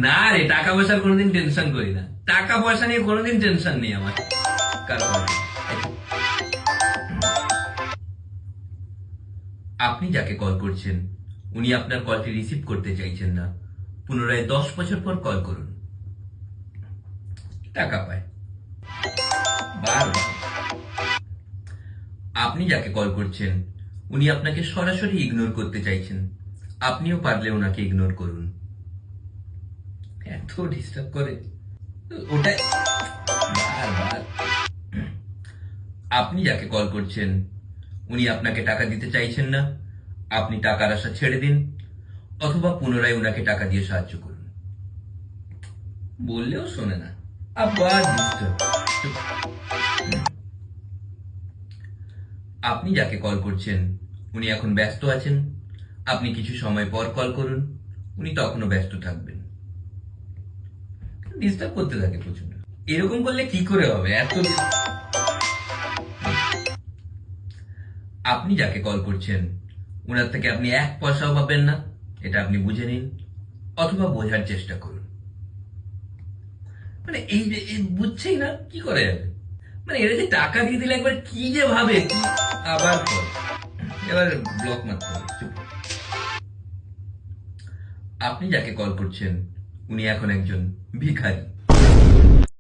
না রে, টাকা পয়সার কোনোদিন টেনশন করি না। টাকা পয়সা নিয়ে কোনোদিন টেনশন নেই আমার কারো। আপনি যাকে কল করছেন উনি আপনার কলটি রিসিভ করতে চাইছেন না। পুনরায় 10 বছর পর কল করুন, টাকা পায় বারবার। আপনি যাকে কল করছেন উনি আপনাকে সরাসরি ইগনোর করতে চাইছেন। আপনিও পারলে ওনাকে ইগনোর করুন। এত ডিস্টার্ব করে ওটাই বারবার। আপনি যাকে কল করছেন উনি আপনাকে টাকা দিতে চাইছেন না। আপনি টাকার আশা ছেড়ে দিন, অথবা পুনরায় ওনাকে টাকা দিয়ে সাহায্য করুন। বললেও শোনে না, আবার ডিস্টার্ব। আপনি যাকে কল করছেন উনি এখন ব্যস্ত আছেন। আপনি কিছু সময় পর কল করুন, উনি তখনও ব্যস্ত থাকবেন। ডিস্টার্ব করতে থাকে প্রচন্ড। এরকম করলে কি করে হবে? আপনি যাকে কল করছেন ওনার থেকে আপনি 1 পয়সাও পাবেন না, এটা আপনি বুঝে নিন, অথবা বোঝার চেষ্টা করুন। মানে এই যে বুঝছেই না, কি করে যাবে? মানে এরা যে টাকা দিয়ে দিলে একবার কি যে ভাবে কি। আবার কল, এবার ব্লক মারতে হবে। চুপ। আপনি যাকে কল করছেন উনি এখন একজন ভিখারি।